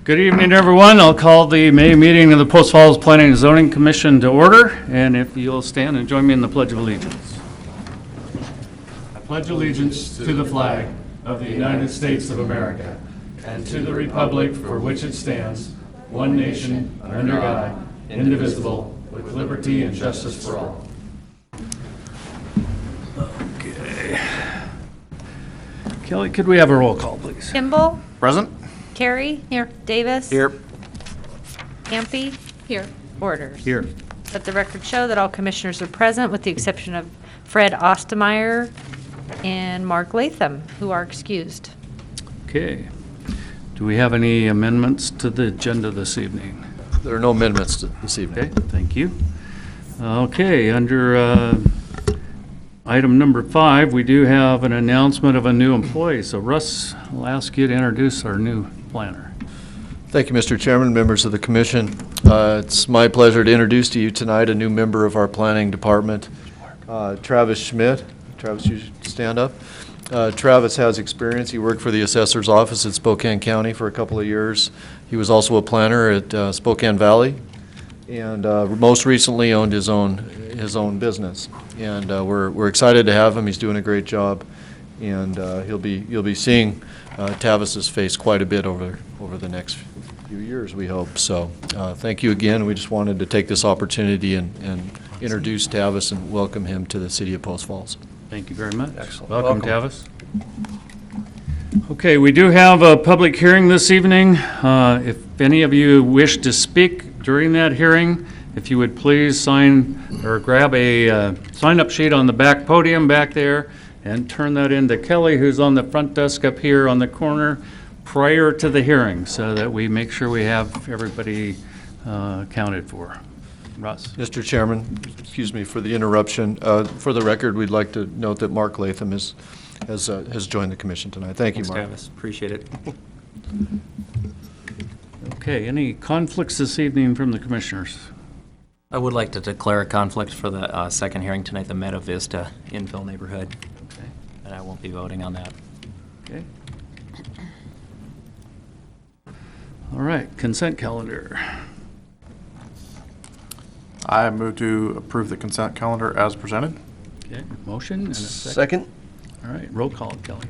Good evening, everyone. I'll call the May meeting of the Post Falls Planning and Zoning Commission to order, and if you'll stand and join me in the Pledge of Allegiance. I pledge allegiance to the flag of the United States of America and to the republic for which it stands, one nation, under God, indivisible, with liberty and justice for all. Okay. Kelly, could we have a roll call, please? Kimball? Present. Carey? Here. Davis? Here. Campy? Here. Borders? Here. Let the record show that all commissioners are present with the exception of Fred Ostermeyer and Mark Latham, who are excused. Okay. Do we have any amendments to the agenda this evening? There are no amendments this evening. Okay, thank you. Okay, under item number 5, we do have an announcement of a new employee. So Russ, I'll ask you to introduce our new planner. Thank you, Mr. Chairman, members of the commission. It's my pleasure to introduce to you tonight a new member of our planning department, Travis Schmidt. Travis, you should stand up. Travis has experience. He worked for the assessor's office at Spokane County for a couple of years. He was also a planner at Spokane Valley, and most recently owned his own business. And we're excited to have him. He's doing a great job, and you'll be seeing Tavis's face quite a bit over the next few years, we hope. So thank you again. We just wanted to take this opportunity and introduce Tavis and welcome him to the city of Post Falls. Thank you very much. Excellent. Welcome, Tavis. Okay, we do have a public hearing this evening. If any of you wish to speak during that hearing, if you would please sign or grab a sign-up sheet on the back podium back there and turn that in to Kelly, who's on the front desk up here on the corner, prior to the hearing, so that we make sure we have everybody accounted for. Russ. Mr. Chairman, excuse me for the interruption. For the record, we'd like to note that Mark Latham has joined the commission tonight. Thank you, Mark. Thanks, Travis. Appreciate it. Okay, any conflicts this evening from the commissioners? I would like to declare a conflict for the second hearing tonight, the Meadow Vista Infill neighborhood. Okay. And I won't be voting on that. Okay. All right, consent calendar. I move to approve the consent calendar as presented. Okay, motion and a second. All right, roll call, Kelly.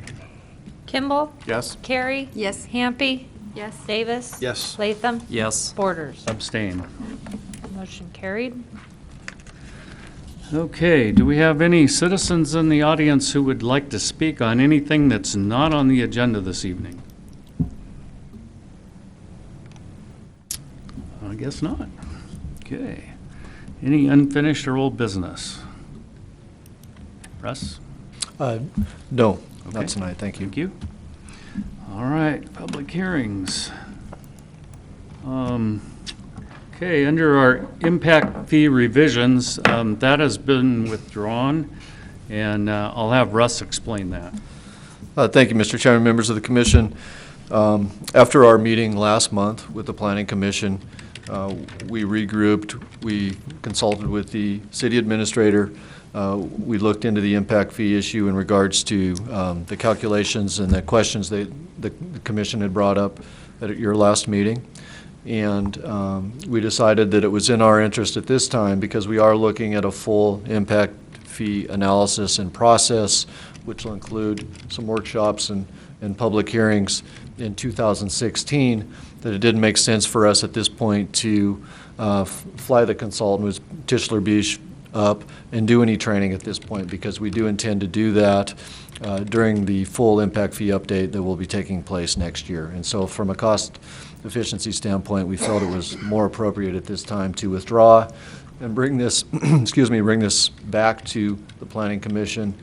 Kimball? Yes. Carey? Yes. Hampy? Yes. Davis? Yes. Latham? Yes. Borders? Abstain. Motion carried. Okay, do we have any citizens in the audience who would like to speak on anything that's not on the agenda this evening? I guess not. Okay. Any unfinished or old business? Russ? No, Okay. not tonight. Thank you. Thank you. All right, public hearings. Okay, under our impact fee revisions, that has been withdrawn, and I'll have Russ explain that. Thank you, Mr. Chairman, members of the commission. After our meeting last month with the Planning Commission, we regrouped, we consulted with the city administrator, we looked into the impact fee issue in regards to the calculations and the questions that the commission had brought up at your last meeting. And we decided that it was in our interest at this time, because we are looking at a full impact fee analysis and process, which will include some workshops and public hearings in 2016, that it didn't make sense for us at this point to fly the consultant with Tischler Beach up and do any training at this point, because we do intend to do that during the full impact fee update that will be taking place next year. And so from a cost efficiency standpoint, we felt it was more appropriate at this time to withdraw and bring this, bring this back to the Planning Commission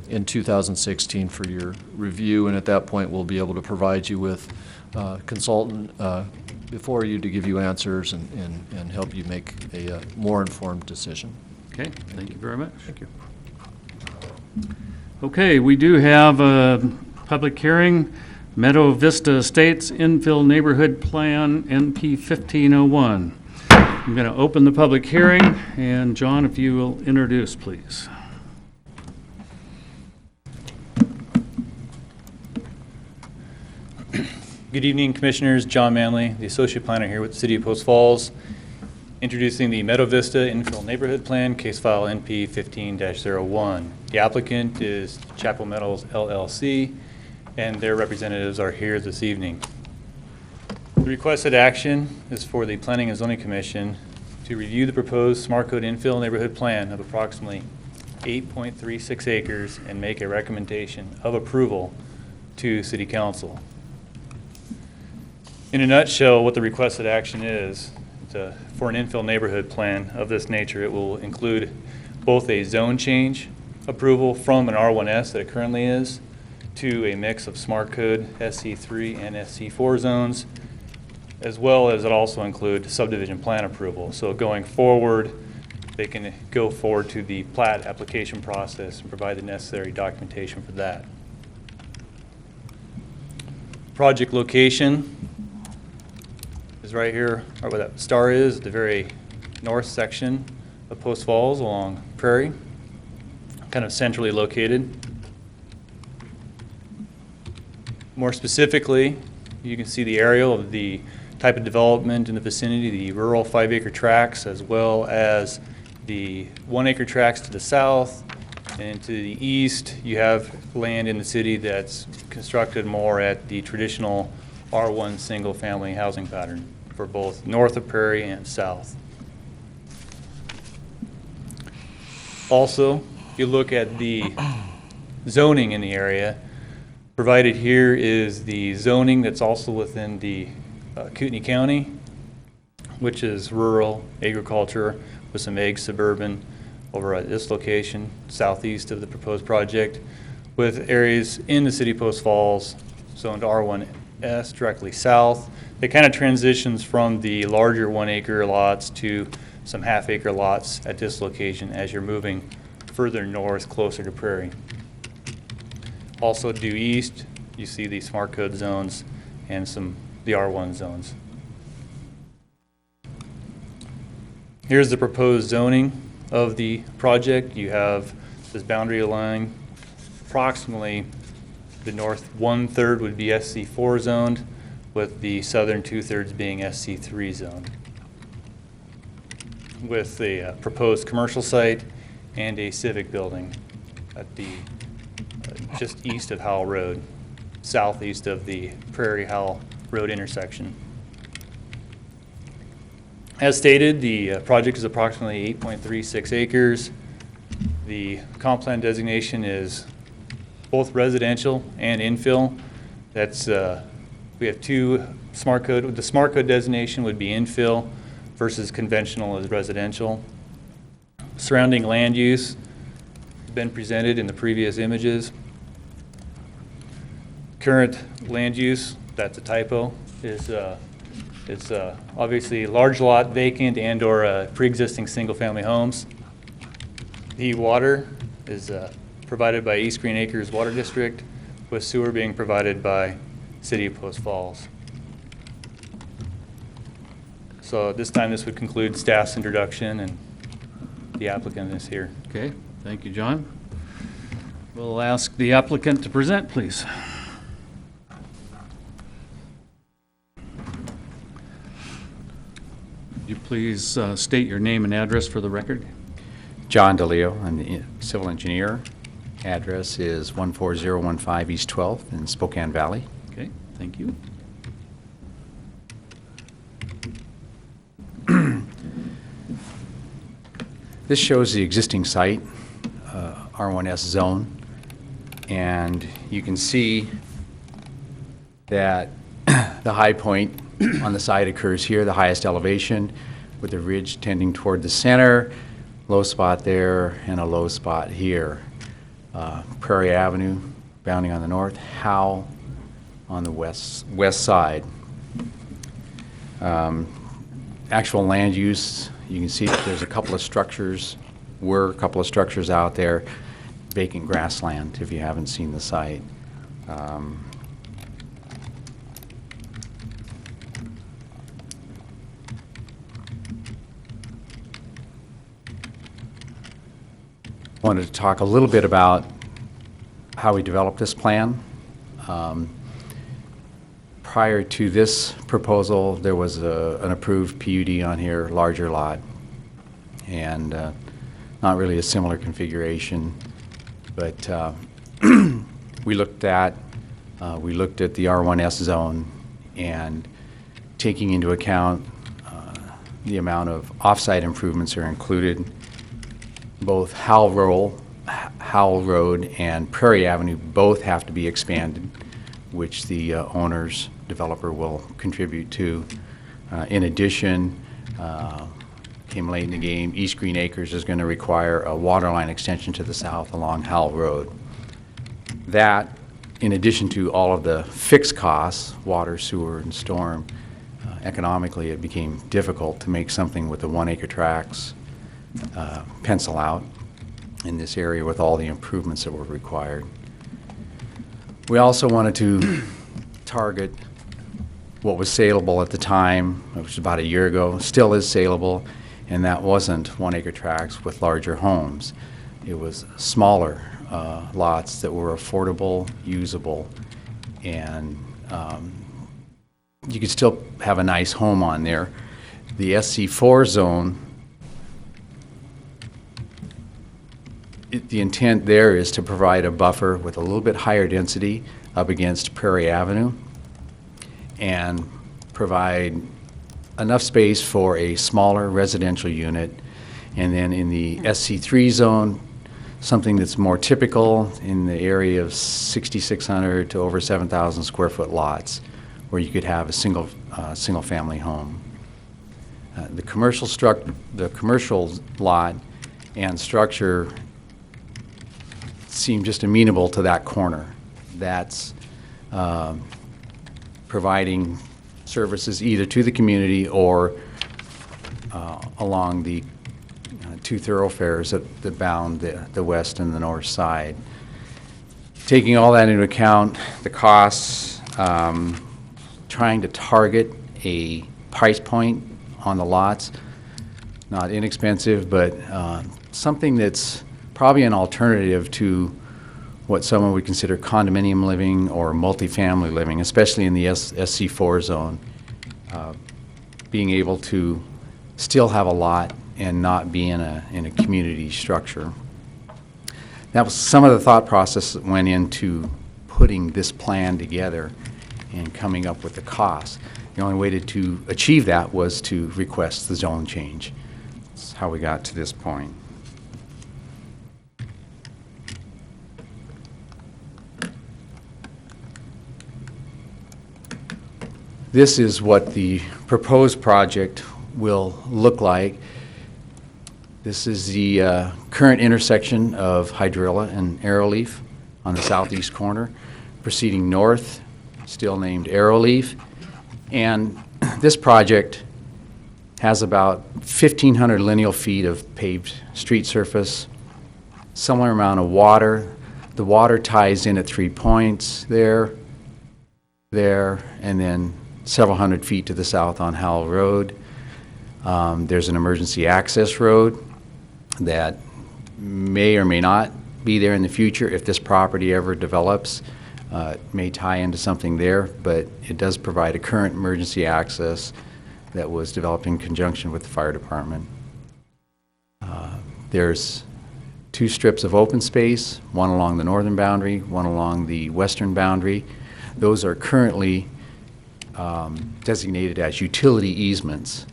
in 2016 for your review, and at that point we'll be able to provide you with consultant before you to give you answers and help you make a more informed decision. Okay, thank you very much. Thank you. Okay, we do have a public hearing, Meadow Vista Estates Infill Neighborhood Plan, NP 1501. I'm going to open the public hearing, and John, if you will introduce, please. Good evening, Commissioners. John Manley, the Associate Planner here with the City of Post Falls, introducing the Meadow Vista Infill Neighborhood Plan, case file NP 15-01. The applicant is Chapel Metals LLC, and their representatives are here this evening. The requested action is for the Planning and Zoning Commission to review the proposed Smart Code Infill Neighborhood Plan of approximately 8.36 acres and make a recommendation of approval to City Council. In a nutshell, what the requested action is, for an infill neighborhood plan of this nature, it will include both a zone change approval from an R1S that it currently is to a mix of Smart Code SC3 and SC4 zones, as well as it also include subdivision plan approval. So going forward, they can go forward to the plat application process and provide the necessary documentation for that. Project location is right here, right where that star is, the very north section of Post Falls along Prairie, kind of centrally located. More specifically, you can see the aerial of the type of development in the vicinity, the rural 5-acre tracts, as well as the 1-acre tracts to the south. And to the east, you have land in the city that's constructed more at the traditional R1 single-family housing pattern for both north of Prairie and south. Also, if you look at the zoning in the area, provided here is the zoning that's also within the Kootenai County, which is rural agriculture with some ag suburban over at this location, southeast of the proposed project, with areas in the city of Post Falls zoned R1S directly south. It kind of transitions from the larger 1-acre lots to some half-acre lots at this location as you're moving further north, closer to Prairie. Also due east, you see the Smart Code zones and the R1 zones. Here's the proposed zoning of the project. You have this boundary line. Approximately the north 1/3 would be SC4 zoned, with the southern 2/3 being SC3 zoned, with a proposed commercial site and a civic building at the just east of Howell Road, southeast of the Prairie Howell Road intersection. As stated, the project is approximately 8.36 acres. The comp plan designation is both residential and infill. That's we have two Smart Code. The Smart Code designation would be infill versus conventional as residential. Surrounding land use has been presented in the previous images. Current land use, that's a typo, is it's obviously large lot, vacant, and/or pre-existing single-family homes. The water is provided by East Green Acres Water District, with sewer being provided by City of Post Falls. So at this time, this would conclude staff's introduction, and the applicant is here. Okay, thank you, John. We'll ask the applicant to present, please. Would you please state your name and address for the record? John DeLeo, I'm the civil engineer. Address is 14015 East 12th in Spokane Valley. Okay, thank you. This shows the existing site, R1S zone, and you can see that the high point on the site occurs here, the highest elevation, with the ridge tending toward the center, low spot there, and a low spot here. Prairie Avenue bounding on the north, Howell on the west side. Actual land use, you can see that there's a couple of structures out there, vacant grassland if you haven't seen the site. Wanted to talk a little bit about how we developed this plan. prior to this proposal, there was an approved PUD on here, larger lot, and not really a similar configuration. But we looked at the R1S zone, and taking into account the amount of off-site improvements are included, both Howell Road and Prairie Avenue both have to be expanded, which the owner's developer will contribute to. In addition, came late in the game, East Green Acres is going to require a water line extension to the south along Howell Road. That, in addition to all of the fixed costs, water, sewer, and storm, economically it became difficult to make something with the 1 acre tracts pencil out in this area with all the improvements that were required. We also wanted to target what was saleable at the time, which was about a year ago, still is saleable, and that wasn't 1 acre tracts with larger homes. It was smaller lots that were affordable, usable, and you could still have a nice home on there. The SC4 zone, the intent there is to provide a buffer with a little bit higher density up against Prairie Avenue and provide enough space for a smaller residential unit. And then in the SC3 zone, something that's more typical in the area of 6,600 to over 7,000 square foot lots, where you could have a single family home. The commercial lot and structure seem just amenable to that corner. That's providing services either to the community or along the two thoroughfares that bound the west and the north side. Taking all that into account, the costs, trying to target a price point on the lots, not inexpensive, but something that's probably an alternative to what someone would consider condominium living or multifamily living, especially in the SC4 zone. Being able to still have a lot and not be in a community structure. That was some of the thought process that went into putting this plan together and coming up with the cost. The only way to achieve that was to request the zone change. That's how we got to this point. This is what the proposed project will look like. This is the current intersection of Hydrilla and Arrowleaf on the southeast corner. Proceeding north, still named Arrowleaf. And this project has about 1,500 lineal feet of paved street surface, similar amount of water. The water ties in at 3 points there, and then several hundred feet to the south on Howell Road. There's an emergency access road that may or may not be there in the future if this property ever develops. It may tie into something there, but it does provide a current emergency access that was developed in conjunction with the fire department. There's 2 strips of open space, one along the northern boundary, one along the western boundary. Those are currently designated as utility easements,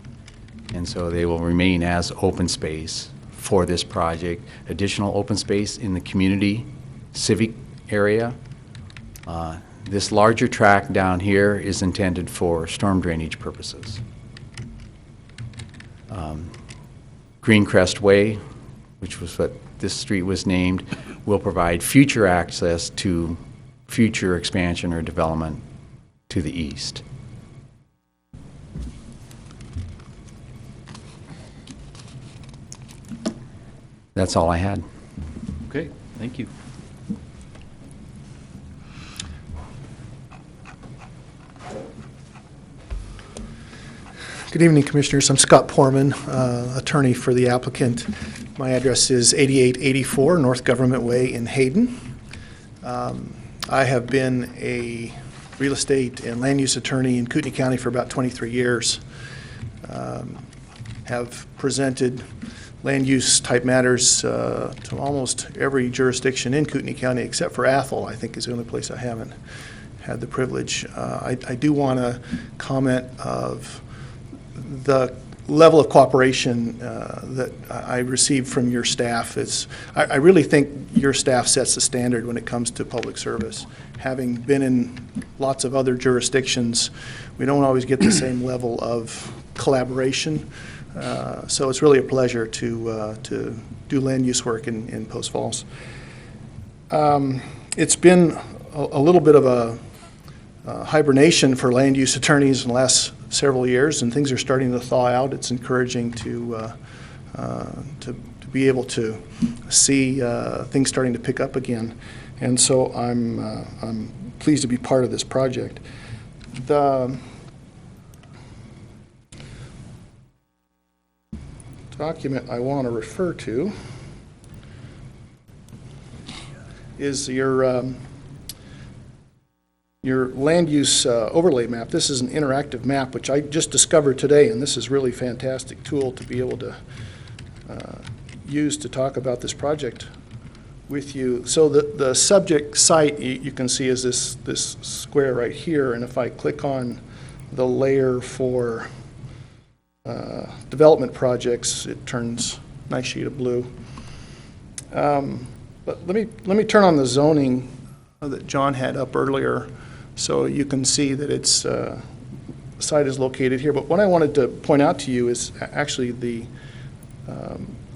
and so they will remain as open space for this project. Additional open space in the community civic area. This larger tract down here is intended for storm drainage purposes. Greencrest Way, which was what this street was named, will provide future access to future expansion or development to the east. That's all I had. Okay, thank you. Good evening, Commissioners. I'm Scott Poorman, attorney for the applicant. My address is 8884 North Government Way in Hayden. I have been a real estate and land use attorney in Kootenai County for about 23 years. Have presented land use type matters to almost every jurisdiction in Kootenai County except for Athol, I think is the only place I haven't had the privilege. I do want to comment of the level of cooperation that I received from your staff. I really think your staff sets the standard when it comes to public service. Having been in lots of other jurisdictions, we don't always get the same level of collaboration. So it's really a pleasure to do land use work in Post Falls. It's been a little bit of a hibernation for land use attorneys in the last several years, and things are starting to thaw out. It's encouraging to be able to see things starting to pick up again, and so I'm pleased to be part of this project. The document I want to refer to is your land use overlay map. This is an interactive map, which I just discovered today, and this is really fantastic tool to be able to use to talk about this project with you. So the subject site you can see is this square right here, and if I click on the layer for development projects, it turns a nice shade of blue. But let me turn on the zoning that John had up earlier, so you can see that its site is located here. But what I wanted to point out to you is actually the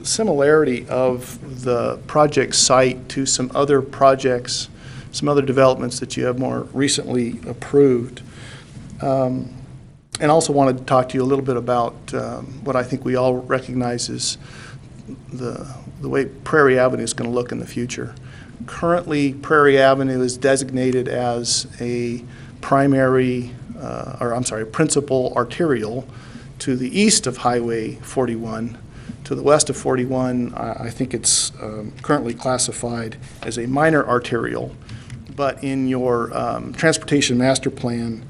similarity of the project site to some other projects, some other developments that you have more recently approved. And also wanted to talk to you a little bit about what I think we all recognize is the way Prairie Avenue is going to look in the future. Currently, Prairie Avenue is designated as a principal arterial to the east of Highway 41. To the west of 41, I think it's currently classified as a minor arterial. But in your transportation master plan,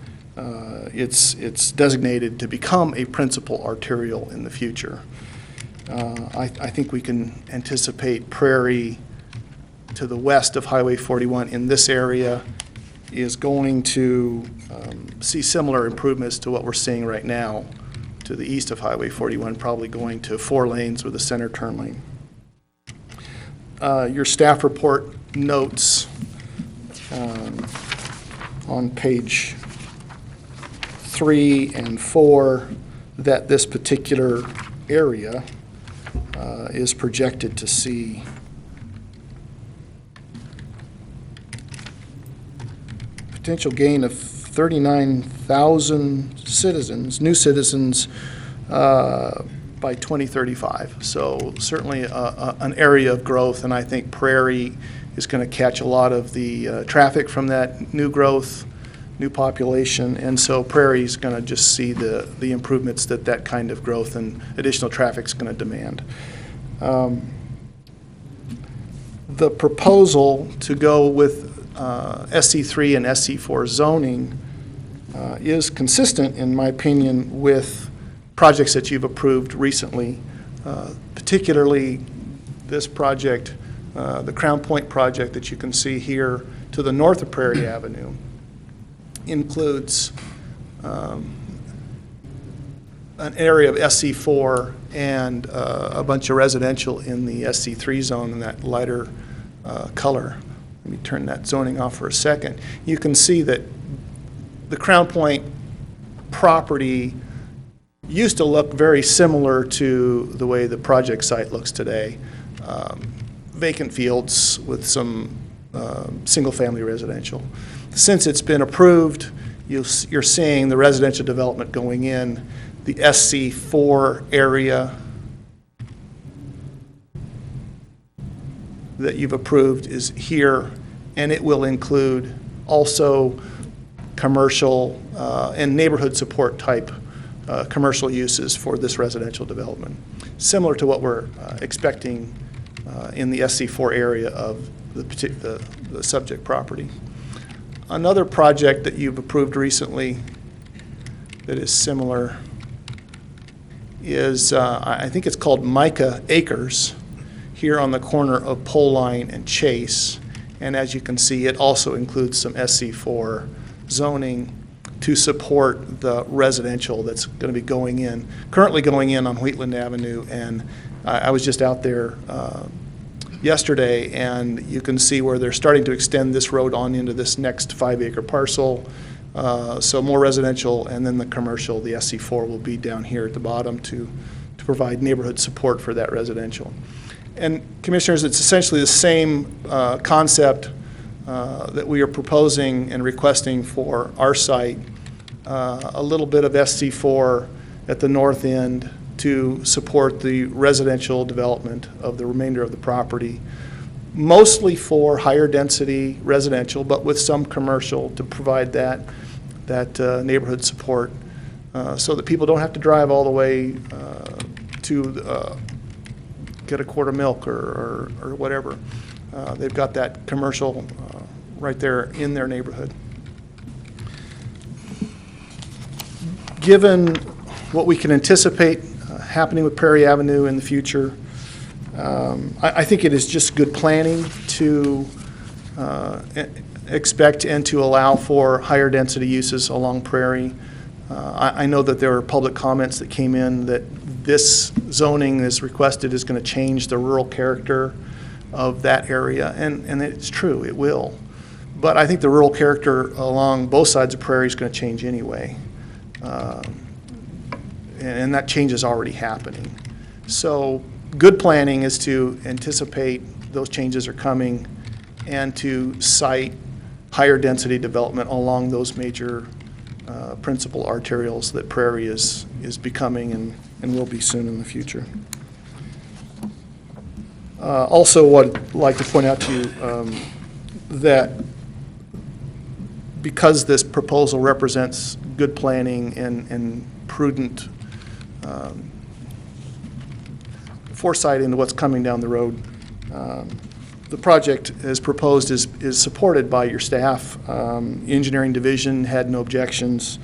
it's designated to become a principal arterial in the future. I think we can anticipate Prairie to the west of Highway 41 in this area is going to see similar improvements to what we're seeing right now to the east of Highway 41, probably going to 4 lanes with a center turn lane. Your staff report notes on page 3 and 4 that this particular area is projected to see potential gain of 39,000 citizens, new citizens, by 2035. So certainly an area of growth, and I think Prairie is going to catch a lot of the traffic from that new growth, new population, and so Prairie is going to just see the improvements that kind of growth and additional traffic is going to demand. The proposal to go with SC3 and SC4 zoning is consistent, in my opinion, with projects that you've approved recently, particularly this project, the Crown Point project that you can see here to the north of Prairie Avenue. Includes an area of SC4 and a bunch of residential in the SC3 zone in that lighter color. Let me turn that zoning off for a second. You can see that the Crown Point property used to look very similar to the way the project site looks today. Vacant fields with some single-family residential. Since it's been approved, you're seeing the residential development going in. The SC4 area that you've approved is here, and it will include also commercial and neighborhood support type commercial uses for this residential development, similar to what we're expecting in the SC4 area of the subject property. Another project that you've approved recently that is similar is, I think it's called Micah Acres, here on the corner of Pole Line and Chase. And as you can see, it also includes some SC4 zoning to support the residential that's going to be currently going in on Wheatland Avenue. And I was just out there yesterday, and you can see where they're starting to extend this road on into this next 5-acre parcel. So more residential, and then the commercial, the SC4 will be down here at the bottom to provide neighborhood support for that residential. And Commissioners, it's essentially the same concept that we are proposing and requesting for our site, a little bit of SC4 at the north end to support the residential development of the remainder of the property, mostly for higher density residential, but with some commercial to provide that neighborhood support, so that people don't have to drive all the way to get a quart of milk or whatever. They've got that commercial right there in their neighborhood. Given what we can anticipate happening with Prairie Avenue in the future, I think it is just good planning to expect and to allow for higher density uses along Prairie. I know that there are public comments that came in that this zoning as requested is going to change the rural character of that area, and it's true, it will. But I think the rural character along both sides of Prairie is going to change anyway. And that change is already happening. So good planning is to anticipate those changes are coming and to cite higher density development along those major principal arterials that Prairie is becoming and will be soon in the future. Also, what I'd like to point out to you that because this proposal represents good planning and prudent foresight into what's coming down the road, the project as proposed is supported by your staff. Engineering division had no objections.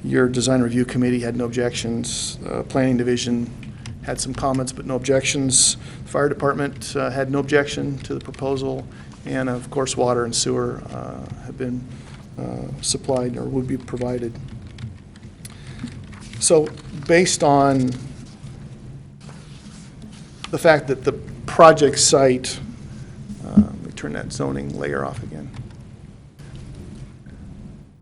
Your design review committee had no objections. Planning division had some comments but no objections. The fire department had no objection to the proposal. And of course, water and sewer have been supplied or would be provided. So based on the fact that the project site, let me turn that zoning layer off again.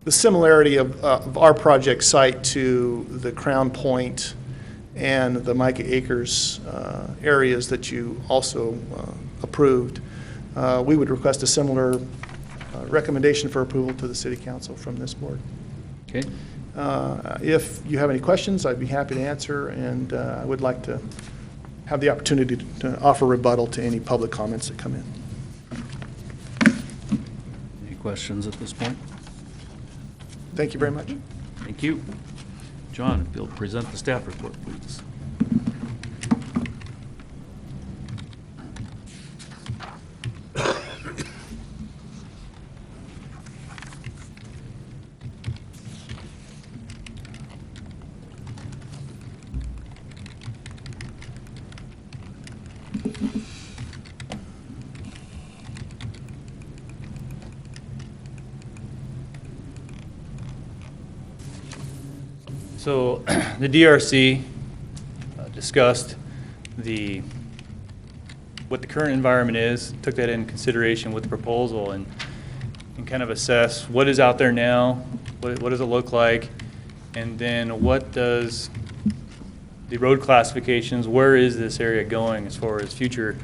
The similarity of our project site to the Crown Point and the Micah Acres areas that you also approved, we would request a similar recommendation for approval to the City Council from this board. Okay. If you have any questions, I'd be happy to answer, and I would like to have the opportunity to offer rebuttal to any public comments that come in. Any questions at this point? Thank you very much. Thank you. John, if you'll present the staff report, please. So the DRC discussed what the current environment is, took that into consideration with the proposal, and kind of assess what is out there now, what does it look like, and then what does the road classifications, where is this area going as far as future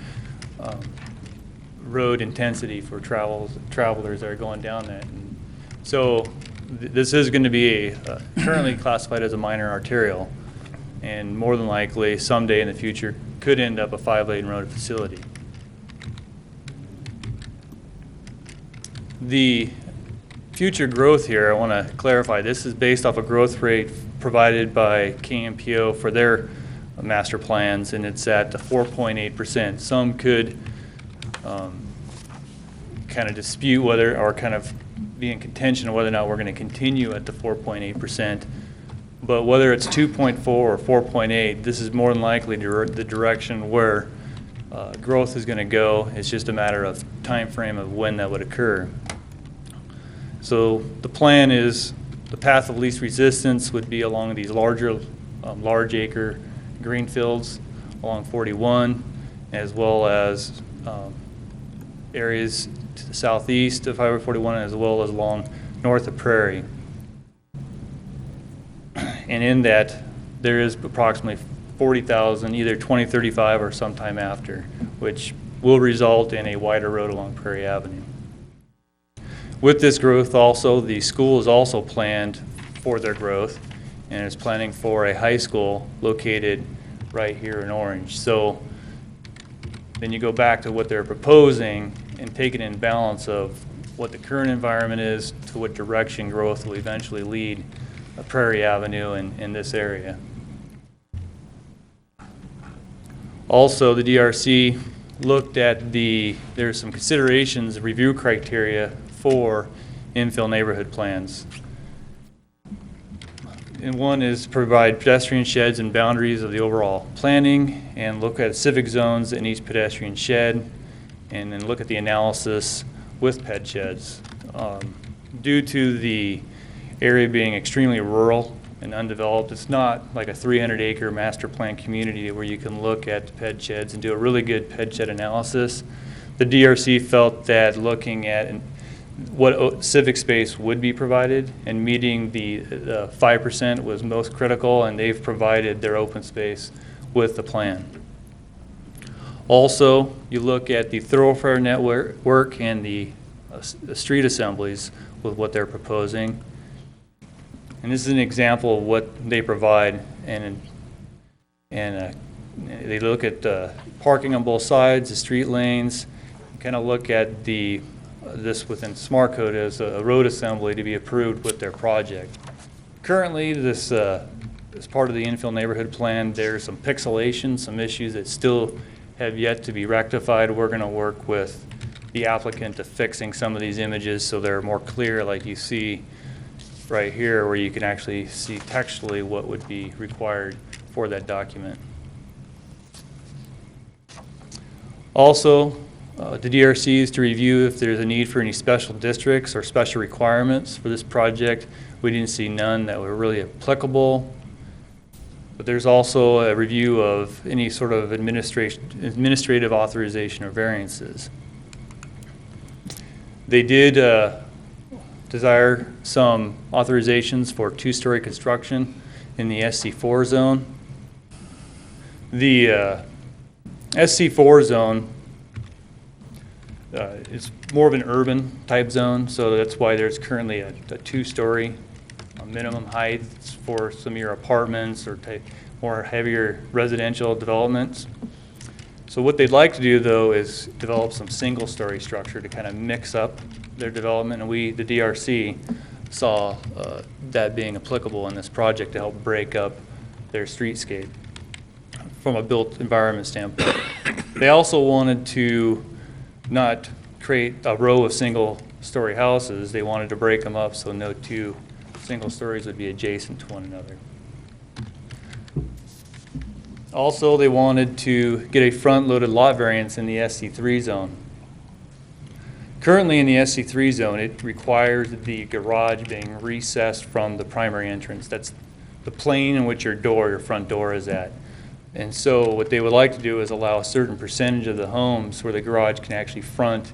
road intensity for travelers that are going down that. And so this is going to be currently classified as a minor arterial, and more than likely someday in the future could end up a 5-lane road facility. The future growth here, I want to clarify, this is based off a growth rate provided by KMPO for their master plans, and it's at 4.8%. Some could kind of dispute whether, or kind of be in contention of whether or not we're going to continue at the 4.8%. But whether it's 2.4 or 4.8, this is more than likely the direction where growth is going to go. It's just a matter of time frame of when that would occur. So the plan is the path of least resistance would be along these larger, large acre green fields along 41, as well as areas to the southeast of Highway 41, as well as along north of Prairie. And in that, there is approximately 40,000, either 2035 or sometime after, which will result in a wider road along Prairie Avenue. With this growth also, the school is also planned for their growth and is planning for a high school located right here in Orange. So then you go back to what they're proposing and take it in balance of what the current environment is to what direction growth will eventually lead Prairie Avenue in this area. Also, the DRC looked at there's some considerations, review criteria for infill neighborhood plans. And one is provide pedestrian sheds and boundaries of the overall planning, and look at civic zones in each pedestrian shed, and then look at the analysis with ped sheds. Due to the area being extremely rural and undeveloped, it's not like a 300-acre master plan community where you can look at ped sheds and do a really good ped shed analysis. The DRC felt that looking at what civic space would be provided and meeting the 5% was most critical, and they've provided their open space with the plan. Also, you look at the thoroughfare network and the street assemblies with what they're proposing. And this is an example of what they provide, and they look at parking on both sides, the street lanes, kind of look at this within Smart Code as a road assembly to be approved with their project. Currently, this as part of the infill neighborhood plan, there's some pixelation, some issues that still have yet to be rectified. We're going to work with the applicant to fixing some of these images so they're more clear, like you see right here, where you can actually see textually what would be required for that document. Also, the DRC is to review if there's a need for any special districts or special requirements for this project. We didn't see none that were really applicable. But there's also a review of any sort of administrative authorization or variances. They did desire some authorizations for two-story construction in the SC4 zone. The SC4 zone is more of an urban type zone, so that's why there's currently a two-story minimum height for some of your apartments or more heavier residential developments. So what they'd like to do, though, is develop some single-story structure to kind of mix up their development, and we, the DRC, saw that being applicable in this project to help break up their streetscape from a built environment standpoint. They also wanted to not create a row of single-story houses. They wanted to break them up so no two single stories would be adjacent to one another. Also, they wanted to get a front-loaded lot variance in the SC3 zone. Currently in the SC3 zone, it requires the garage being recessed from the primary entrance. That's the plane in which your front door is at. And so what they would like to do is allow a certain percentage of the homes where the garage can actually front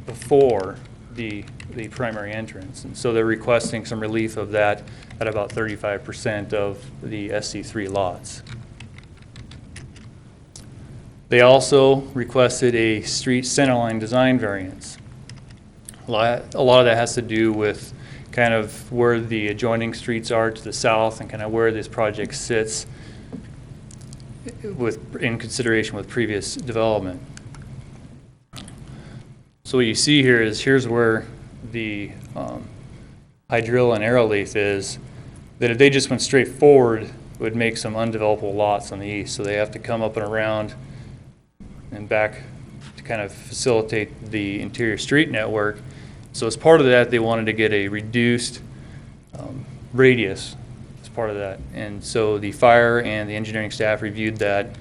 before the primary entrance. And so they're requesting some relief of that at about 35% of the SC3 lots. They also requested a street centerline design variance. A lot of that has to do with kind of where the adjoining streets are to the south and kind of where this project sits in consideration with previous development. So what you see here is here's where the hydrilla and arrowleaf is, that if they just went straight forward, it would make some undevelopable lots on the east. So they have to come up and around and back to kind of facilitate the interior street network. So as part of that, they wanted to get a reduced radius as part of that. And so the fire and the engineering staff reviewed that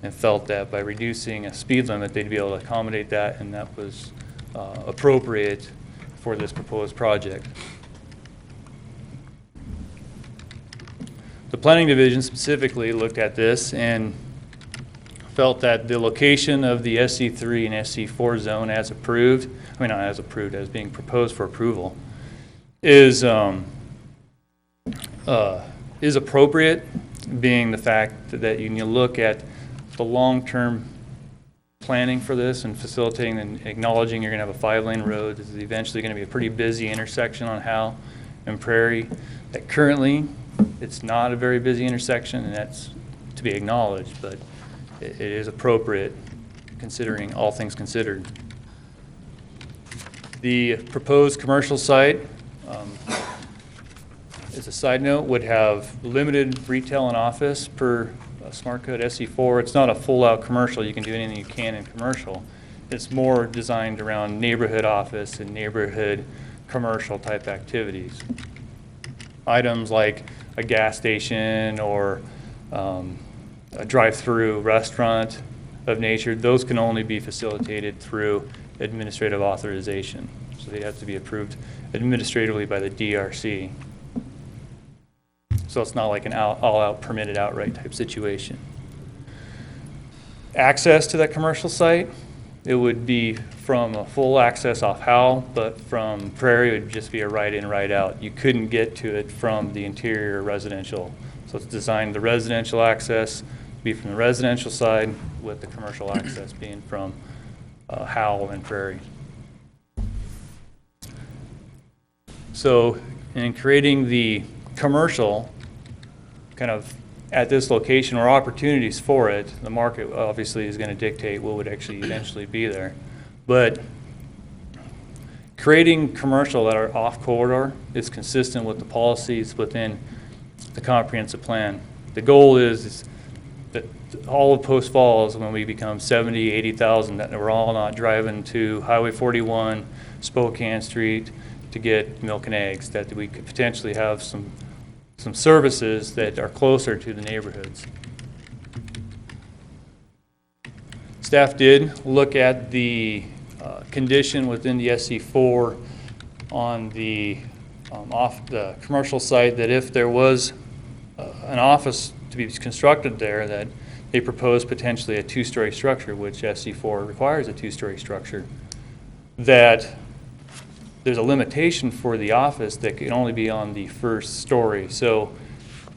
and felt that by reducing a speed limit, they'd be able to accommodate that, and that was appropriate for this proposed project. The Planning Division specifically looked at this and felt that the location of the SC3 and SC4 zone as approved, I mean not as approved, as being proposed for approval, is appropriate, being the fact that you need to look at the long-term planning for this and facilitating and acknowledging you're going to have a 5-lane road. This is eventually going to be a pretty busy intersection on Howell and Prairie. That currently, it's not a very busy intersection, and that's to be acknowledged, but it is appropriate considering all things considered. The proposed commercial site, as a side note, would have limited retail and office per Smart Code SC4. It's not a full-out commercial. You can do anything you can in commercial. It's more designed around neighborhood office and neighborhood commercial type activities. Items like a gas station or a drive-through restaurant of nature, those can only be facilitated through administrative authorization. So they have to be approved administratively by the DRC. So it's not like an all-out permitted outright type situation. Access to that commercial site, it would be from a full access off Howell, but from Prairie it would just be a right in, right out. You couldn't get to it from the interior residential. So it's designed the residential access to be from the residential side, with the commercial access being from Howell and Prairie. So in creating the commercial kind of at this location or opportunities for it, the market obviously is going to dictate what would actually eventually be there. But creating commercial that are off corridor is consistent with the policies within the comprehensive plan. The goal is that all of Post Falls, when we become 70, 80,000, that we're all not driving to Highway 41, Spokane Street to get milk and eggs, that we could potentially have some services that are closer to the neighborhoods. Staff did look at the condition within the SC4 on the off the commercial site, that if there was an office to be constructed there, that they proposed potentially a 2-story structure, which SC4 requires a 2-story structure, that there's a limitation for the office that can only be on the 1st story. So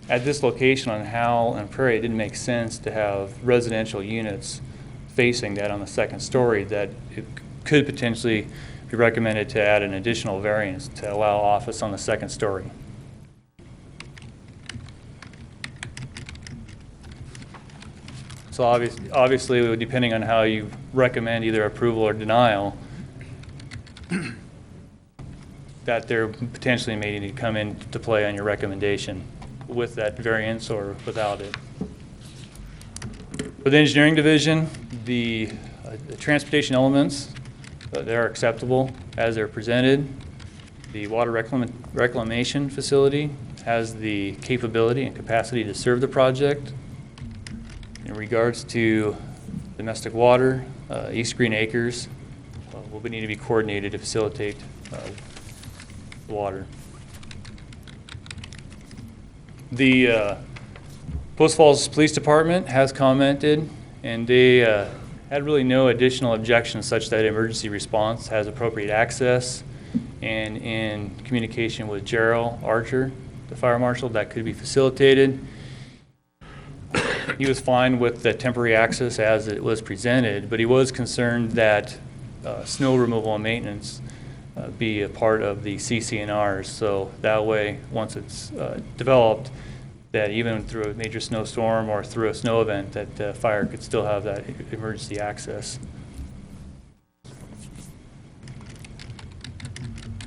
at this location on Howell and Prairie, it didn't make sense to have residential units facing that on the 2nd story, that it could potentially be recommended to add an additional variance to allow office on the 2nd story. So obviously, depending on how you recommend either approval or denial, that there potentially may need to come into play on your recommendation with that variance or without it. For the engineering division, the transportation elements, they're acceptable as they're presented. The water reclamation facility has the capability and capacity to serve the project. In regards to domestic water, East Green Acres will need to be coordinated to facilitate water. The Post Falls Police Department has commented, and they had really no additional objections such that emergency response has appropriate access, and in communication with Gerald Archer, the fire marshal, that could be facilitated. He was fine with the temporary access as it was presented, but he was concerned that snow removal and maintenance be a part of the CC&Rs. So that way, once it's developed, that even through a major snowstorm or through a snow event, that fire could still have that emergency access.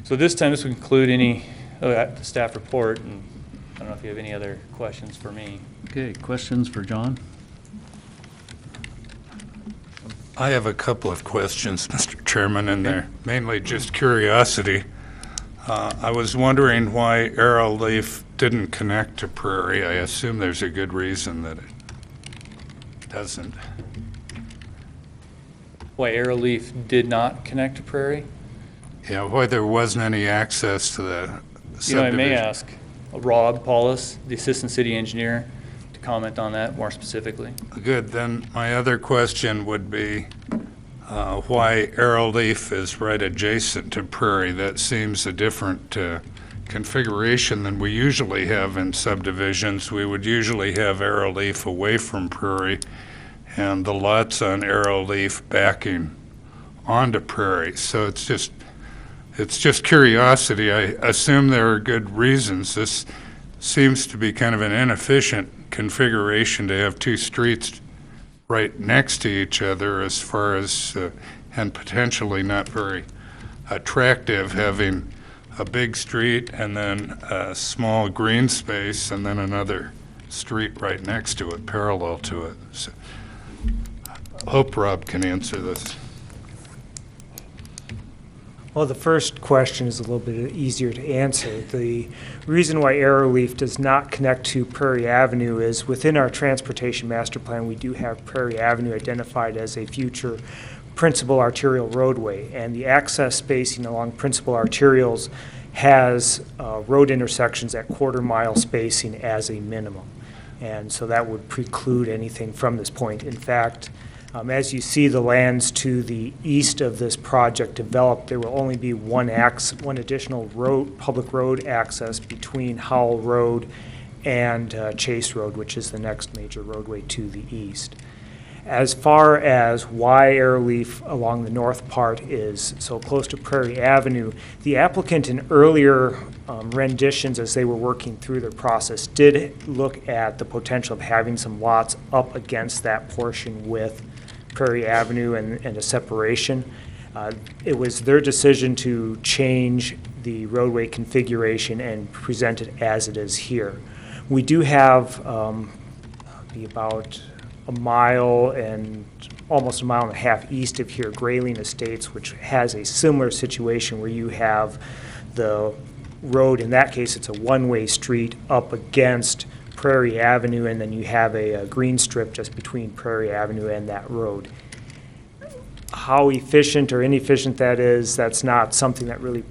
So this time, this would conclude any staff report, and I don't know if you have any other questions for me. Okay, questions for John? I have a couple of questions, Mr. Chairman, and they're mainly just curiosity. I was wondering why Arrowleaf didn't connect to Prairie. I assume there's a good reason that it doesn't. Why Arrowleaf did not connect to Prairie? Yeah, why there wasn't any access to the subdivision. You know, I may ask Rob Paulus, the Assistant City Engineer, to comment on that more specifically. Good, then my other question would be why Arrowleaf is right adjacent to Prairie. That seems a different configuration than we usually have in subdivisions. We would usually have Arrowleaf away from Prairie and the lots on Arrowleaf backing onto Prairie. So it's just curiosity. I assume there are good reasons. This seems to be kind of an inefficient configuration to have two streets right next to each other as far as, and potentially not very attractive, having a big street and then a small green space and then another street right next to it, parallel to it. So, I hope Rob can answer this. Well, the first question is a little bit easier to answer. The reason why Arrowleaf does not connect to Prairie Avenue is within our transportation master plan, we do have Prairie Avenue identified as a future principal arterial roadway, and the access spacing along principal arterials has road intersections at quarter-mile spacing as a minimum. And so that would preclude anything from this point. In fact, as you see the lands to the east of this project developed, there will only be one additional road, public road access between Howell Road and Chase Road, which is the next major roadway to the east. As far as why Arrowleaf along the north part is so close to Prairie Avenue, the applicant in earlier renditions as they were working through their process did look at the potential of having some lots up against that portion with Prairie Avenue and a separation. It was their decision to change the roadway configuration and present it as it is here. We do have be about a mile and almost a mile and a half east of here, Grayling Estates, which has a similar situation where you have the road, in that case it's a one-way street up against Prairie Avenue, and then you have a green strip just between Prairie Avenue and that road. How efficient or inefficient that is, that's not something that really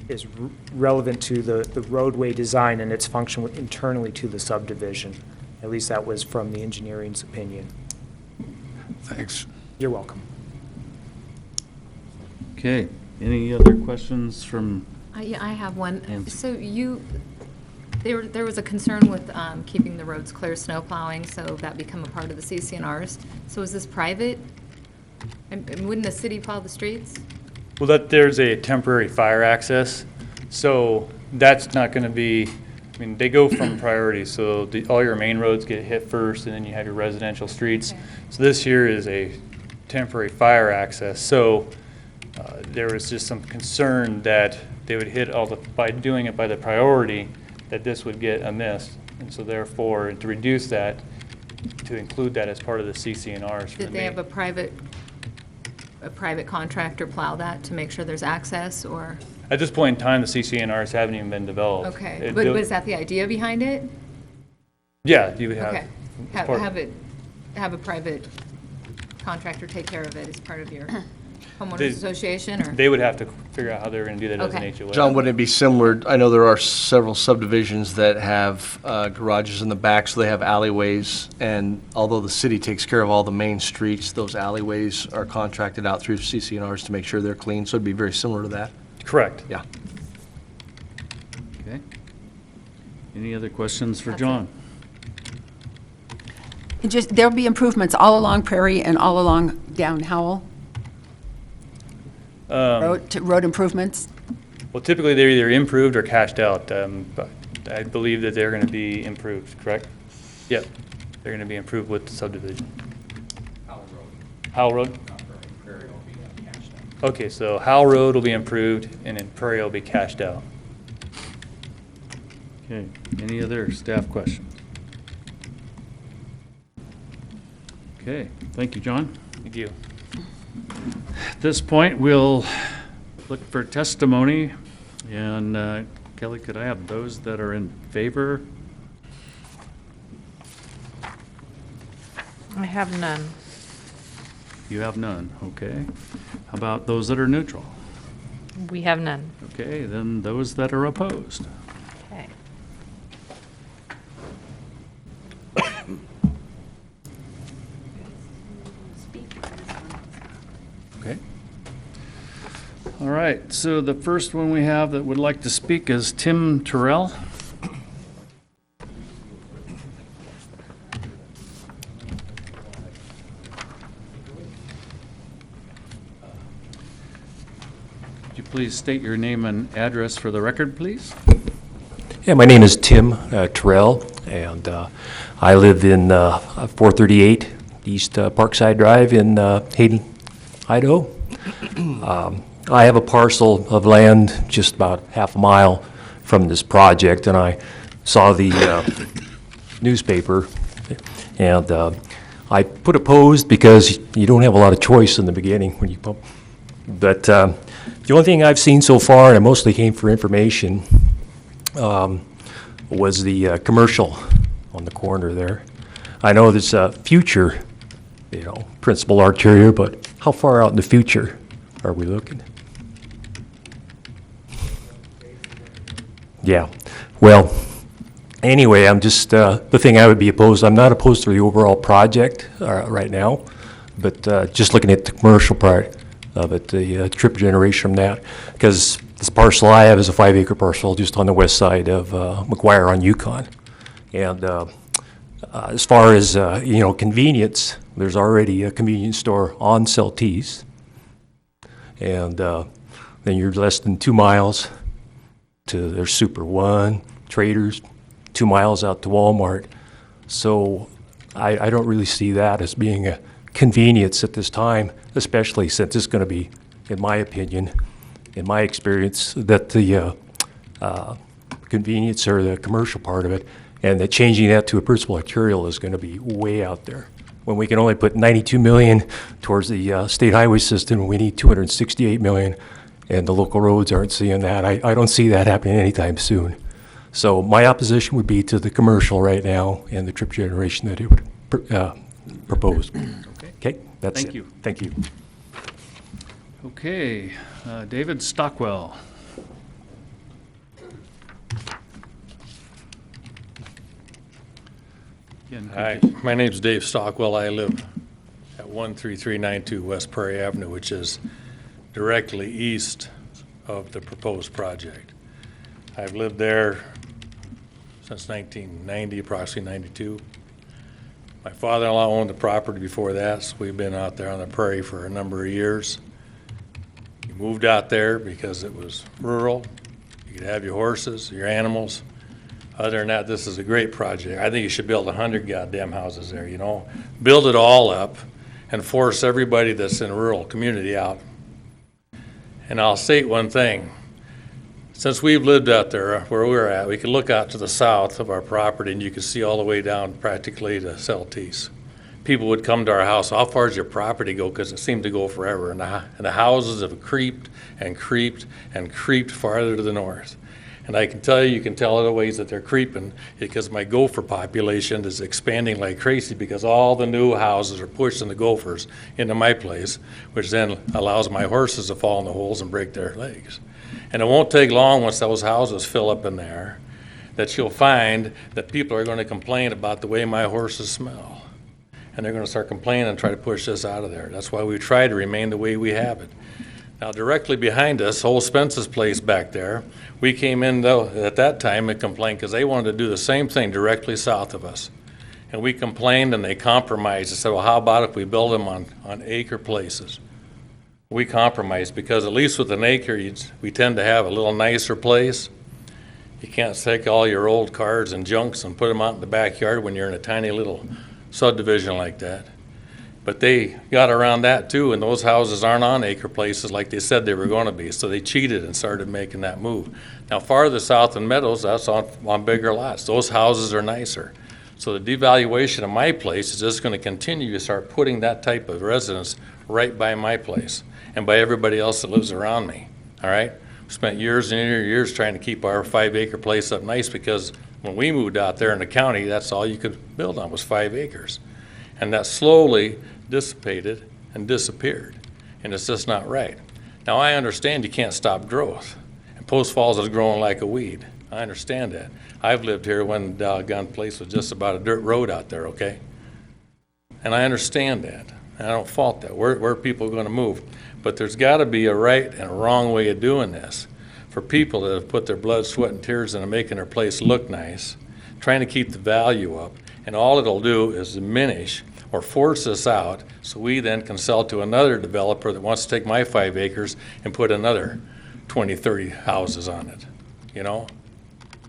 is relevant to the roadway design and its function internally to the subdivision. At least that was from the engineering's opinion. Thanks. You're welcome. Okay, any other questions from? Yeah, I have one. Nancy. So there was a concern with keeping the roads clear, snow plowing, so that become a part of the CCNRs. So is this private? And wouldn't the city plow the streets? Well, there's a temporary fire access, so that's not going to be, I mean, they go from priority, so all your main roads get hit first, and then you have your residential streets. Okay. So this here is a temporary fire access, so there was just some concern that they would hit by doing it by the priority, that this would get amiss. And so therefore, to reduce that, to include that as part of the CCNRs. Did they have a private contractor plow that to make sure there's access, or? At this point in time, the CCNRs haven't even been developed. Okay, but was that the idea behind it? Yeah, you would have. Okay, have a private contractor take care of it as part of your homeowners association, or? They would have to figure out how they were going to do that Okay. as an HOA. John, wouldn't it be similar? I know there are several subdivisions that have garages in the back, so they have alleyways. And although the city takes care of all the main streets, those alleyways are contracted out through CCNRs to make sure they're clean. So it'd be very similar to that. Correct. Yeah. Okay. Any other questions for That's John? There'll be improvements all along Prairie and all along down Howell? Road improvements? Well, typically they're either improved or cashed out, but I believe that they're going to be improved, correct? Yep, they're going to be improved with the subdivision. Howell Road? Okay, so Howell Road will be improved, and then Prairie will be cashed out. Okay, any other staff questions? Okay, thank you, John. Thank you. At this point, we'll look for testimony. And Kelly, could I have those that are in favor? I have none. You have none, okay. How about those that are neutral? We have none. Okay, then those that are opposed. Okay. Okay. All right, so the first one we have that would like to speak is Tim Terrell. Could you please state your name and address for the record, please? Yeah, my name is Tim Terrell, and I live in 438 East Parkside Drive in Hayden, Idaho. I have a parcel of land just about half a mile from this project, and I saw the newspaper, and I put opposed because you don't have a lot of choice in the beginning when you pump. But the only thing I've seen so far, and I mostly came for information, was the commercial on the corner there. I know there's a future, principal arterial, but how far out in the future are we looking? Yeah, well, anyway, I'm just, the thing I would be opposed, I'm not opposed to the overall project right now, but just looking at the commercial part of it, the trip generation from that, because this parcel I have is a 5-acre parcel just on the west side of McGuire on Yukon. And as far as, convenience, there's already a convenience store on Celtice. And then you're less than 2 miles to their Super One, Traders, 2 miles out to Walmart. So I don't really see that as being a convenience at this time, especially since it's going to be, in my opinion, in my experience, that the convenience or the commercial part of it, and that changing that to a principal arterial is going to be way out there. When we can only put $92 million towards the state highway system, we need $268 million, and the local roads aren't seeing that. I don't see that happening anytime soon. So my opposition would be to the commercial right now and the trip generation that it would propose. Okay, that's it. Thank you. Thank you. Okay, David Stockwell. Again, could Hi, you- my name's Dave Stockwell. I live at 13392 West Prairie Avenue, which is directly east of the proposed project. I've lived there since 1990, approximately 92. My father-in-law owned the property before that, so we've been out there on the prairie for a number of years. He moved out there because it was rural. You could have your horses, your animals. Other than that, this is a great project. I think you should build 100 goddamn houses there, Build it all up and force everybody that's in a rural community out. And I'll state one thing. Since we've lived out there where we're at, we can look out to the south of our property and you can see all the way down practically to Celtice. People would come to our house, how far does your property go? Because it seemed to go forever. And the houses have creeped and creeped and creeped farther to the north. And I can tell you can tell other ways that they're creeping because my gopher population is expanding like crazy because all the new houses are pushing the gophers into my place, which then allows my horses to fall in the holes and break their legs. And it won't take long once those houses fill up in there that you'll find that people are going to complain about the way my horses smell. And they're going to start complaining and try to push this out of there. That's why we try to remain the way we have it. Now, directly behind us, old Spence's place back there, we came in, though, at that time and complained because they wanted to do the same thing directly south of us. And we complained and they compromised and said, well, how about if we build them on acre places? We compromised because at least with an acre, we tend to have a little nicer place. You can't take all your old cars and junks and put them out in the backyard when you're in a tiny little subdivision like that. But they got around that too, and those houses aren't on acre places like they said they were going to be, so they cheated and started making that move. Now farther south in Meadows, that's on bigger lots. Those houses are nicer. So the devaluation of my place is just going to continue to start putting that type of residence right by my place and by everybody else that lives around me, all right? We spent years and years trying to keep our 5-acre place up nice because when we moved out there in the county, that's all you could build on was 5 acres. And that slowly dissipated and disappeared, and it's just not right. Now, I understand you can't stop growth, and Post Falls is growing like a weed. I understand that. I've lived here when the doggone place was just about a dirt road out there, okay? And I understand that, and I don't fault that. Where are people going to move? But there's got to be a right and a wrong way of doing this. For people that have put their blood, sweat, and tears into making their place look nice, trying to keep the value up, and all it'll do is diminish or force us out, so we then can sell to another developer that wants to take my 5 acres and put another 20, 30 houses on it, you know?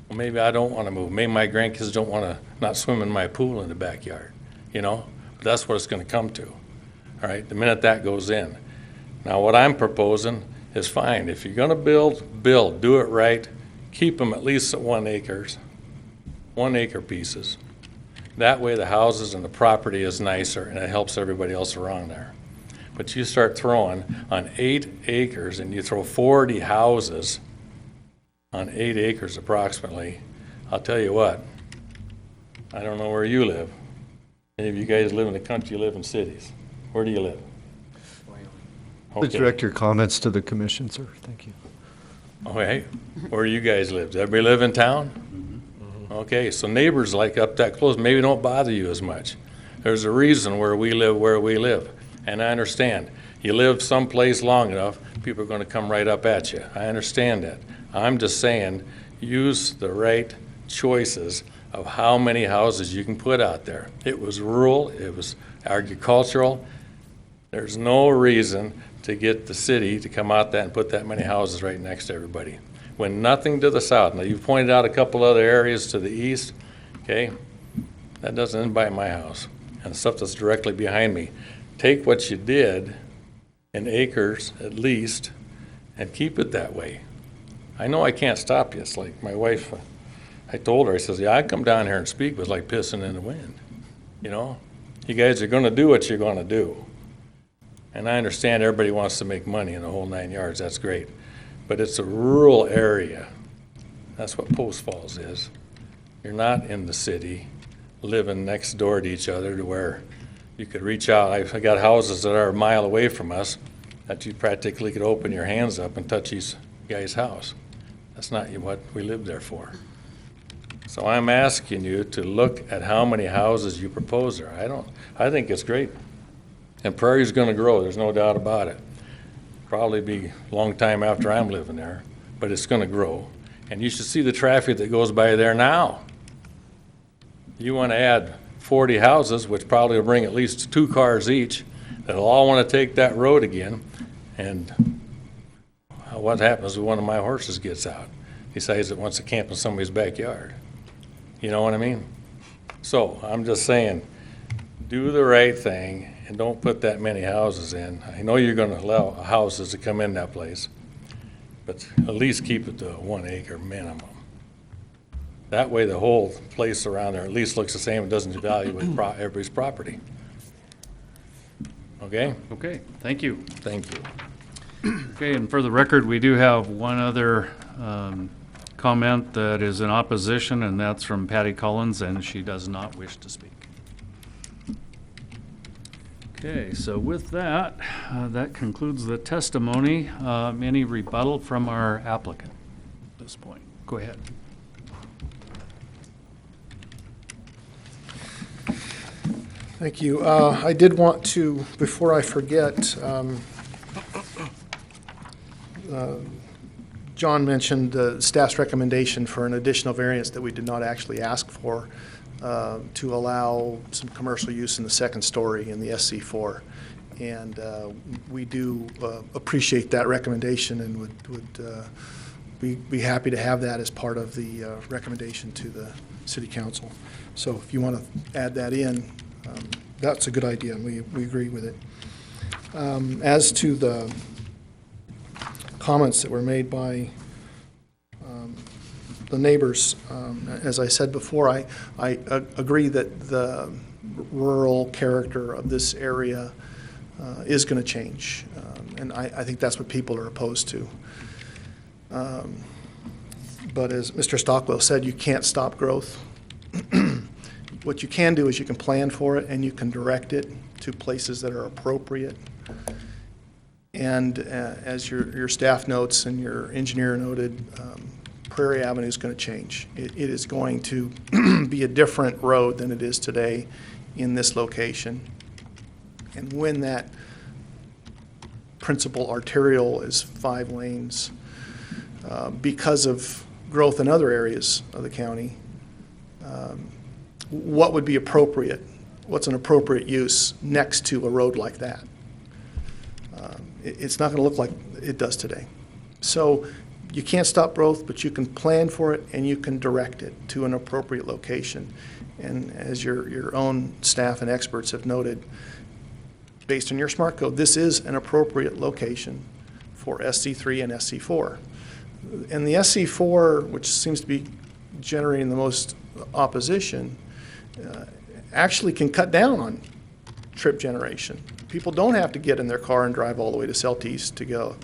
Well, maybe I don't want to move. Maybe my grandkids don't want to not swim in my pool in the backyard, you know? But that's what it's going to come to, all right, the minute that goes in. Now, what I'm proposing is fine. If you're going to build, do it right, keep them at least at 1 acre pieces. That way the houses and the property is nicer and it helps everybody else around there. But you start throwing on 8 acres and you throw 40 houses on 8 acres approximately, I'll tell you what, I don't know where you live. Any of you guys live in the country, you live in cities. Where do you live? Please direct your comments to the commission, sir. Thank you. Okay, where do you guys live? Does everybody live in town? Okay, so neighbors like up that close maybe don't bother you as much. There's a reason where we live, and I understand. You live someplace long enough, people are going to come right up at you. I understand that. I'm just saying, use the right choices of how many houses you can put out there. It was rural, it was agricultural. There's no reason to get the city to come out there and put that many houses right next to everybody. When nothing to the south. Now, you've pointed out a couple other areas to the east, okay? That doesn't end by my house. And stuff that's directly behind me. Take what you did in acres at least and keep it that way. I know I can't stop you. It's like my wife, I told her, I says, yeah, I'd come down here and speak, but it's like pissing in the wind. You know? You guys are going to do what you're going to do. And I understand everybody wants to make money in the whole 9 yards. That's great. But it's a rural area. That's what Post Falls is. You're not in the city, living next door to each other to where you could reach out. I got houses that are a mile away from us that you practically could open your hands up and touch these guy's house. That's not what we live there for. So I'm asking you to look at how many houses you propose there. I think it's great. And Prairie's going to grow, there's no doubt about it. Probably be a long time after I'm living there, but it's going to grow. And you should see the traffic that goes by there now. You want to add 40 houses, which probably will bring at least 2 cars each, that'll all want to take that road again. And what happens when one of my horses gets out? Decides it wants to camp in somebody's backyard. You know what I mean? So I'm just saying, do the right thing and don't put that many houses in. I know you're going to allow houses to come in that place, but at least keep it to 1 acre minimum. That way the whole place around there at least looks the same and doesn't devalue everybody's property. Okay? Okay, thank you. Thank you. Okay, and for the record, we do have one other comment that is in opposition, and that's from Patty Collins, and she does not wish to speak. Okay, so with that, that concludes the testimony. Any rebuttal from our applicant at this point? Go ahead. Thank you. I did want to, before I forget, John mentioned the staff's recommendation for an additional variance that we did not actually ask for to allow some commercial use in the second story in the SC4. And we do appreciate that recommendation and would be happy to have that as part of the recommendation to the City Council. So if you want to add that in, that's a good idea, and we agree with it. As to the comments that were made by the neighbors. As I said before, I agree that the rural character of this area is going to change, and I think that's what people are opposed to. But as Mr. Stockwell said, you can't stop growth. What you can do is you can plan for it and you can direct it to places that are appropriate. And as your staff notes and your engineer noted, Prairie Avenue is going to change. It is going to be a different road than it is today in this location. And when that principal arterial is 5 lanes, because of growth in other areas of the county, what would be appropriate? What's an appropriate use next to a road like that? It's not going to look like it does today. So you can't stop growth, but you can plan for it and you can direct it to an appropriate location. And as your own staff and experts have noted, based on your smart code, this is an appropriate location for SC3 and SC4. And the SC4, which seems to be generating the most opposition, actually can cut down on trip generation. People don't have to get in their car and drive all the way to Celtice to go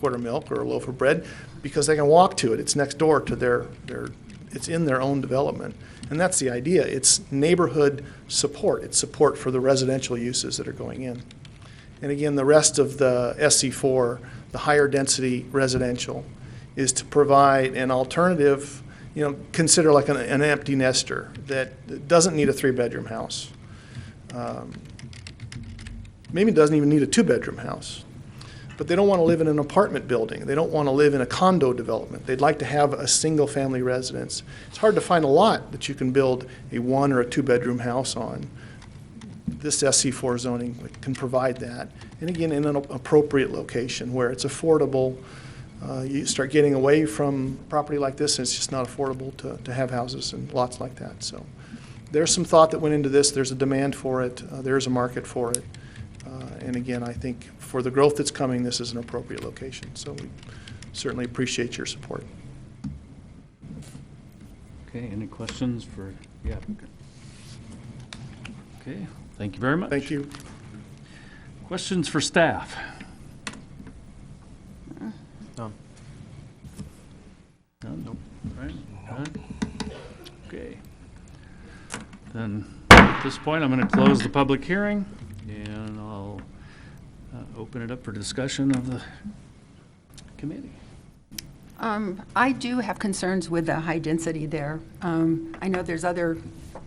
quarter milk or a loaf of bread because they can walk to it. It's next door to it's in their own development. And that's the idea. It's neighborhood support. It's support for the residential uses that are going in. And again, the rest of the SC4, the higher density residential, is to provide an alternative, consider like an empty nester that doesn't need a 3-bedroom house. Maybe doesn't even need a 2-bedroom house. But they don't want to live in an apartment building. They don't want to live in a condo development. They'd like to have a single-family residence. It's hard to find a lot that you can build a 1 or a 2-bedroom house on. This SC4 zoning can provide that. And again, in an appropriate location where it's affordable. You start getting away from property like this, and it's just not affordable to have houses and lots like that. So there's some thought that went into this. There's a demand for it. There's a market for it. And again, I think for the growth that's coming, this is an appropriate location. So we certainly appreciate your support. Okay, any questions for the applicant? Okay, thank you very much. Thank you. Questions for staff? None? Right? None? Okay. Then, at this point, I'm going to close the public hearing, and I'll open it up for discussion of the committee. I do have concerns with the high density there. I know there's other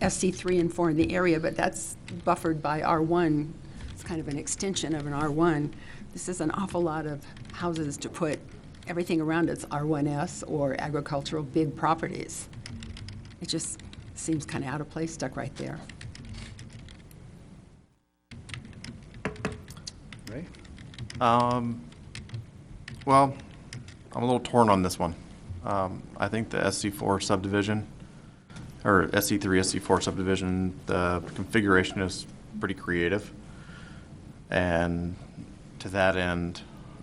SC3 and 4 in the area, but that's buffered by R1. It's kind of an extension of an R1. This is an awful lot of houses to put everything around it's R1S or agricultural big properties. It just seems kind of out of place, stuck right there. Ray? Well, I'm a little torn on this one. I think the SC4 subdivision, or SC3, SC4 subdivision, the configuration is pretty creative. And to that end,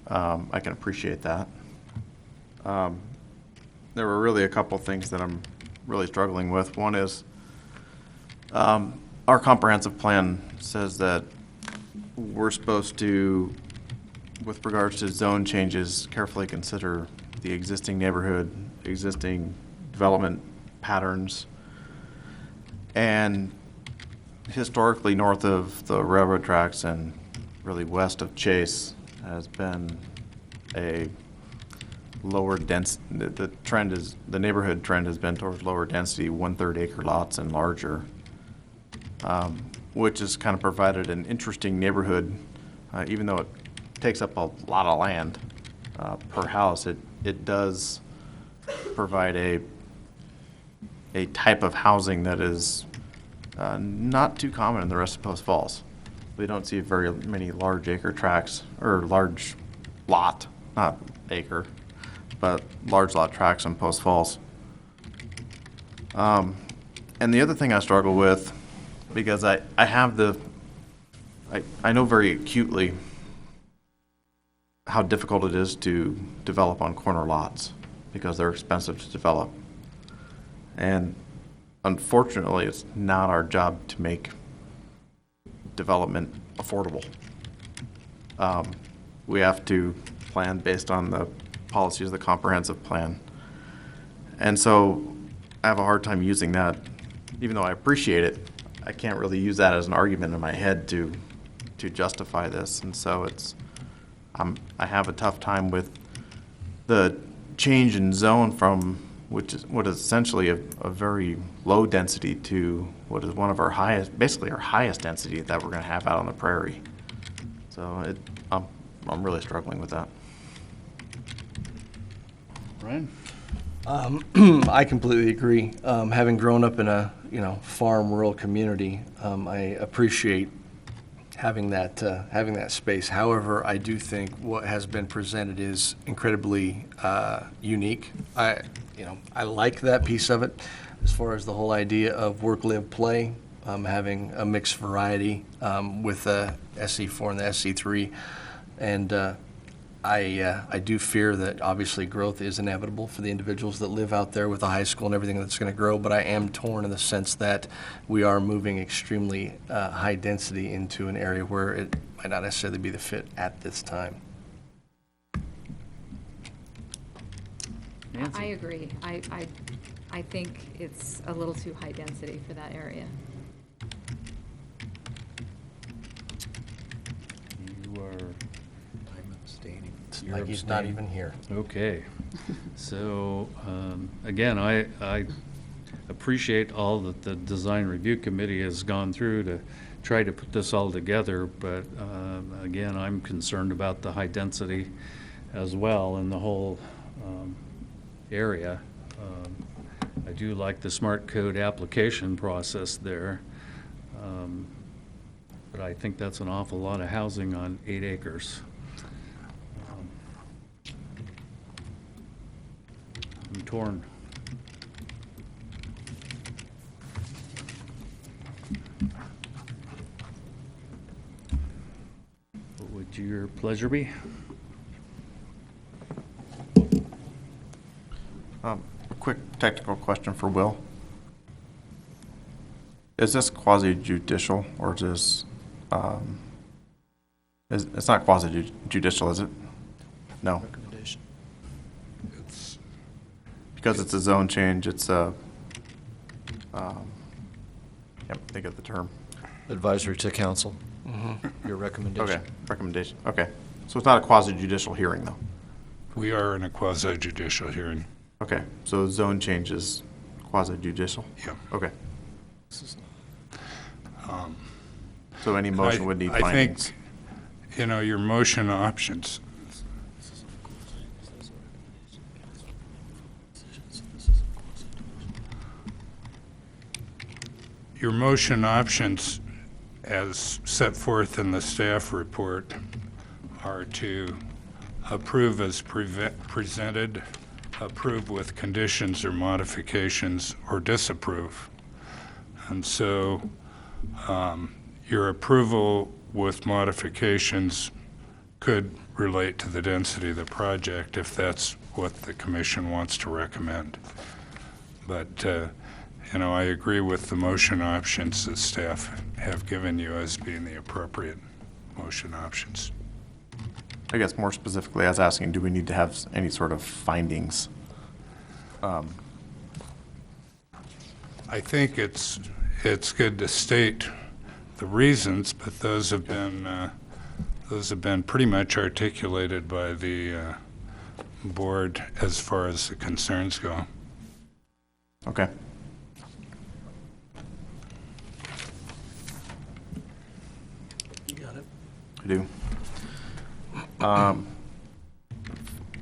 I can appreciate that. There were really a couple things that I'm really struggling with. One is our comprehensive plan says that we're supposed to, with regards to zone changes, carefully consider the existing neighborhood, existing development patterns, and historically north of the railroad tracks and really west of Chase has been a lower dense, the neighborhood trend has been towards lower density, 1/3 acre lots and larger, which has kind of provided an interesting neighborhood, even though it takes up a lot of land per house. It does provide a type of housing that is not too common in the rest of Post Falls. We don't see very many large acre tracts, or large lot, not acre, but large lot tracts in Post Falls. And the other thing I struggle with, because I know very acutely how difficult it is to develop on corner lots because they're expensive to develop. And unfortunately, it's not our job to make development affordable. We have to plan based on the policies of the comprehensive plan. And so I have a hard time using that. Even though I appreciate it, I can't really use that as an argument in my head to justify this. And so I have a tough time with the change in zone from what is essentially a very low density to what is one of our highest, basically our highest density that we're going to have out on the prairie. So I'm really struggling with that. Ryan? I completely agree. Having grown up in a farm rural community, I appreciate having that space. However, I do think what has been presented is incredibly unique. I like that piece of it, as far as the whole idea of work, live, play, having a mixed variety with the SC4 and the SC3, and I do fear that obviously growth is inevitable for the individuals that live out there with the high school and everything that's going to grow, but I am torn in the sense that we are moving extremely high density into an area where it might not necessarily be the fit at this time. Nancy? I agree. I think it's a little too high density for that area. You are... Like he's not even here. Okay. So, again, I appreciate all that the Design Review Committee has gone through to try to put this all together, but again, I'm concerned about the high density as well in the whole area. I do like the smart code application process there, but I think that's an awful lot of housing on 8 acres. I'm torn. What would your pleasure be? A quick technical question for Will. Is this quasi-judicial, or is this, it's not quasi-judicial, is it? No. Recommendation. It's Because it's a zone change, it's a, can't think of the term. Advisory to council, your recommendation. Okay, recommendation, okay. So it's not a quasi-judicial hearing, though? We are in a quasi-judicial hearing. Okay, so zone change is quasi-judicial? Yeah. Okay. So any motion would need I findings? think, your motion options. Your motion options, as set forth in the staff report, are to approve as presented, approve with conditions or modifications, or disapprove. And so your approval with modifications could relate to the density of the project if that's what the commission wants to recommend. But I agree with the motion options that staff have given you as being the appropriate motion options. I guess more specifically, I was asking, do we need to have any sort of findings? I think it's good to state the reasons, but those have been pretty much articulated by the board as far as the concerns go. Okay. You got it. I do.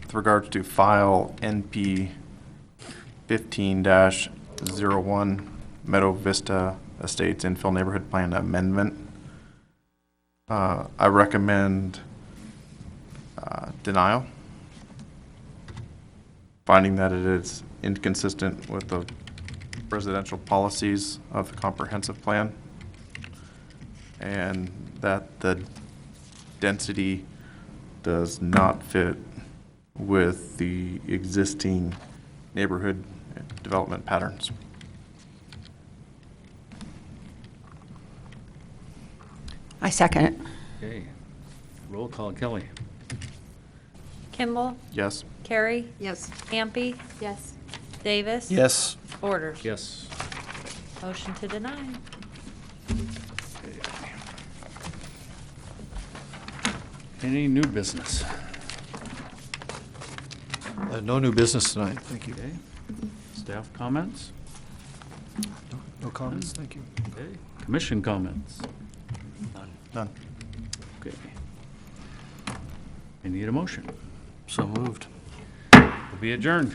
With regards to file NP 15-01, Meadow Vista Estates Infill Neighborhood Plan Amendment, I recommend denial, finding that it is inconsistent with the residential policies of the comprehensive plan, and that the density does not fit with the existing neighborhood development patterns. I second it. Okay. Roll call, Kelly. Kimball? Yes? Carey? Yes. Hampi? Yes. Davis? Yes. Borders? Yes. Motion to deny. Any new business? No new business tonight, thank you. Okay. Staff comments? No comments, thank you. Okay. Commission comments? None. Okay. I need a motion. So moved. We'll be adjourned.